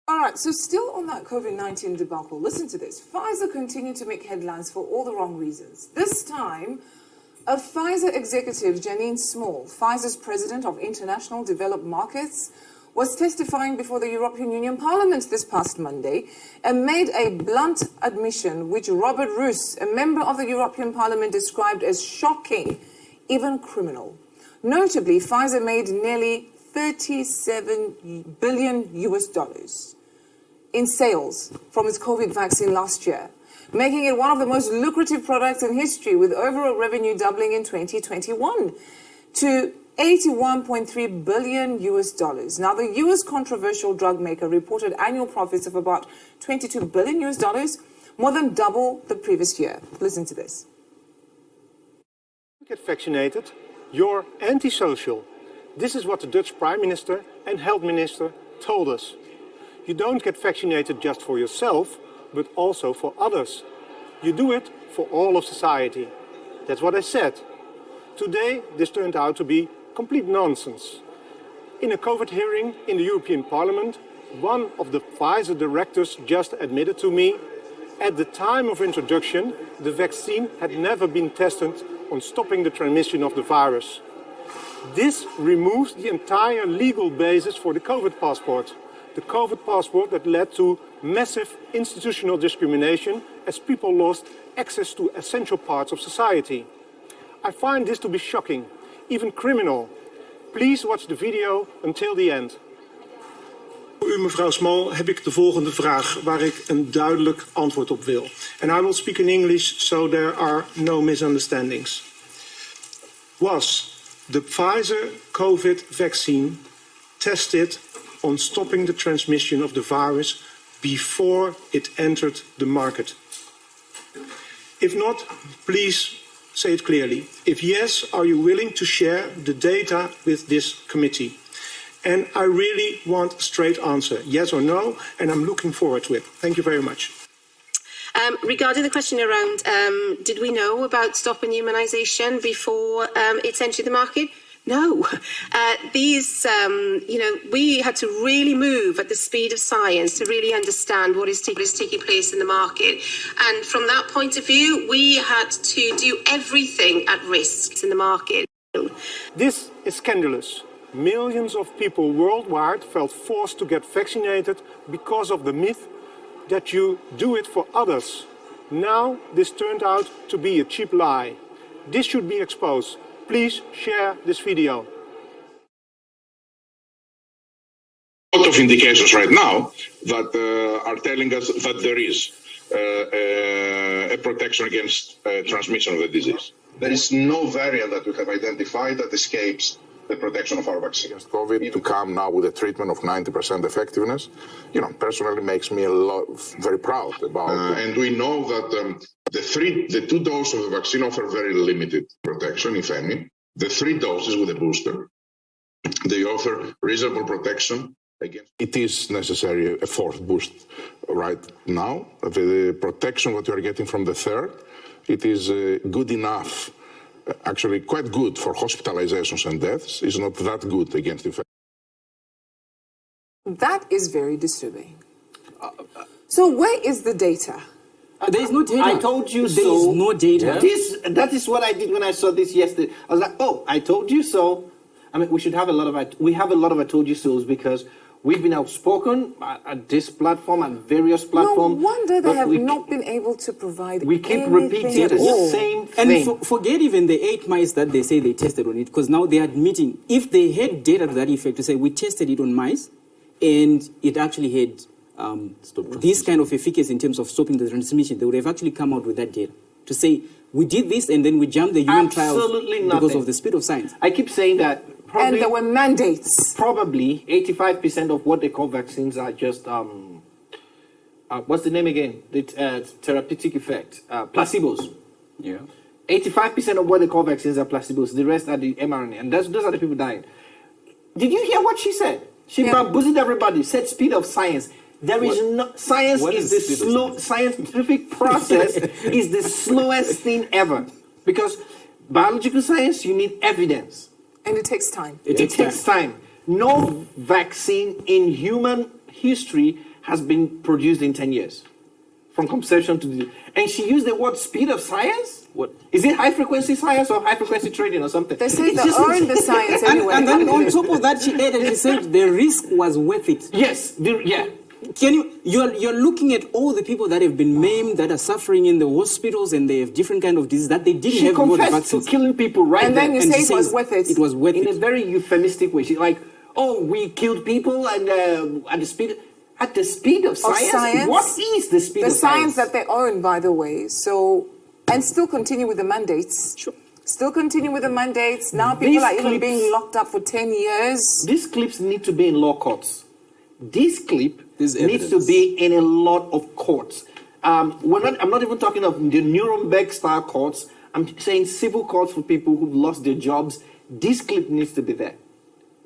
All right, so still on that COVID-19 debacle, listen to this. Pfizer continued to make headlines for all the wrong reasons. This time, a Pfizer executive, Janine Small, Pfizer's president of international developed markets, was testifying before the European Union Parliament this past Monday and made a blunt admission which Robert Roos, a member of the European Parliament, described as shocking, even criminal. Notably, Pfizer made nearly 37 billion US dollars in sales from its COVID vaccine last year, making it one of the most lucrative products in history, with overall revenue doubling in 2021 to 81.3 billion US dollars. Now, the US controversial drug maker reported annual profits of about 22 billion US dollars, more than double the previous year. Listen to this. Get vaccinated, you're antisocial. This is what the Dutch Prime Minister and Health Minister told us. You don't get vaccinated just for yourself, but also for others. You do it for all of society. That's what I said. Today, this turned out to be complete nonsense. In a COVID hearing in the European Parliament, one of the Pfizer directors just admitted to me, at the time of introduction, the vaccine had never been tested on stopping the transmission of the virus. This removes the entire legal basis for the COVID passport. The COVID passport that led to massive institutional discrimination as people lost access to essential parts of society. I find this to be shocking, even criminal. Please watch the video until the end. Voor u, mevrouw Small, heb ik de volgende vraag waar ik een duidelijk antwoord op wil. And I will speak in English so there are no misunderstandings. Was the Pfizer COVID vaccine tested on stopping the transmission of the virus before it entered the market? If not, please say it clearly. If yes, are you willing to share the data with this committee? And I really want a straight answer, yes or no, and I'm looking forward to it. Thank you very much. Regarding the question around, did we know about stopping immunisation before it's entered the market? No. We had to really move at the speed of science to really understand what is taking place in the market. And from that point of view, we had to do everything at risk in the market. This is scandalous. Millions of people worldwide felt forced to get vaccinated because of the myth that you do it for others. Now, this turned out to be a cheap lie. This should be exposed. Please share this video. A lot of indications right now that are telling us that there is a protection against transmission of the disease. There is no variant that we have identified that escapes the protection of our vaccine. Against COVID, to come now with a treatment of 90% effectiveness, personally makes me very proud about and we know that the 2 doses of the vaccine offer very limited protection, if any. The 3 doses with a booster, they offer reasonable protection against. It is necessary a 4th boost right now. The protection that you are getting from the 3rd, it is good enough. Actually quite good for hospitalizations and deaths, is not that good against infection. That is very disturbing. So where is the data? There is no data. I told you so. There is no data. That is what I did when I saw this yesterday. I was like, oh, I told you so. I mean, we have a lot of I told you so's because we've been outspoken at this platform and various platforms. No wonder they have not been able to provide. We keep repeating the same thing. And forget even the 8 mice that they say they tested on it, because now they are admitting if they had data to that effect to say we tested it on mice and it actually had this kind of efficacy in terms of stopping the transmission, they would have actually come out with that data to say we did this and then we jumped the human trials because of the speed of science. I keep saying that. Probably, and there were mandates. Probably 85% of what they call vaccines are just, what's the name again? The therapeutic effect, placebos. Yeah. 85% of what they call vaccines are placebos. The rest are the mRNA. And those are the people dying. Did you hear what she said? She bamboozled everybody, said speed of science. There is no science is the slow scientific process is the slowest thing ever. Because biological science, you need evidence. And it takes time. It takes time. No vaccine in human history has been produced in 10 years. From conception to the... And she used the word speed of science? What? Is it high-frequency science or high-frequency trading or something? They say they earn the science anyway. And then on top of that, she added, she said the risk was worth it. Yes, yeah. You're looking at all the people that have been maimed, that are suffering in the hospitals, and they have different kind of diseases that they didn't have. She confessed to killing people right and there. then you say it was worth it. It was worth it. In a very euphemistic way. She's like, oh, we killed people and at the speed of science? What is the speed of science? The science that they own, by the way. So, and still continue with the mandates. Sure. Still continue with the mandates. Now people are even being locked up for 10 years. These clips need to be in law courts. This clip needs to be in a lot of courts. I'm not even talking of the Nuremberg style courts. I'm saying civil courts for people who've lost their jobs. This clip needs to be there.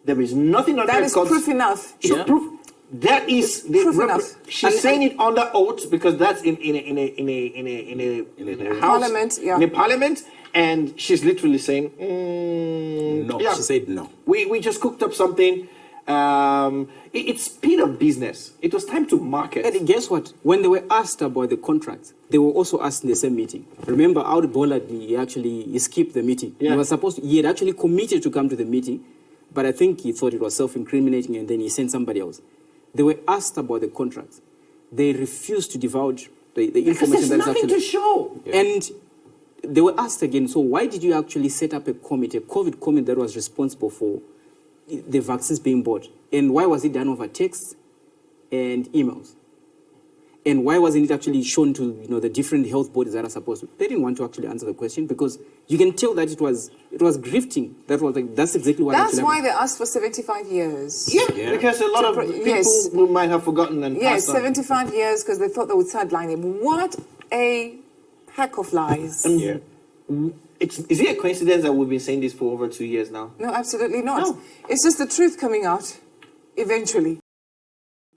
There is nothing on that is proof enough. Proof. That is proof enough. She's saying it under oath because that's in a house, parliament, yeah. In a parliament, and she's literally saying, no. Yeah, she said no. We just cooked up something. It's speed of business. It was time to market. And guess what? When they were asked about the contracts, they were also asked in the same meeting. Remember, Audi Bollard, he skipped the meeting. Yeah. He had actually committed to come to the meeting, but I think he thought it was self-incriminating, and then he sent somebody else. They were asked about the contracts. They refused to divulge the information that is actually... to show. Yeah. And they were asked again, so why did you actually set up a committee, a COVID committee that was responsible for the vaccines being bought? And why was it done over texts and emails? And why wasn't it actually shown to the different health bodies that are supposed to? They didn't want to actually answer the question because you can tell that it was grifting. That's exactly what. That's why they asked for 75 years. Yeah. Because a lot of people who might have forgotten and yes, 75 years because they thought they would sideline it. What a pack of lies. Yeah. Is it a coincidence that we've been saying this for over 2 years now? No, absolutely not. No. It's just the truth coming out eventually.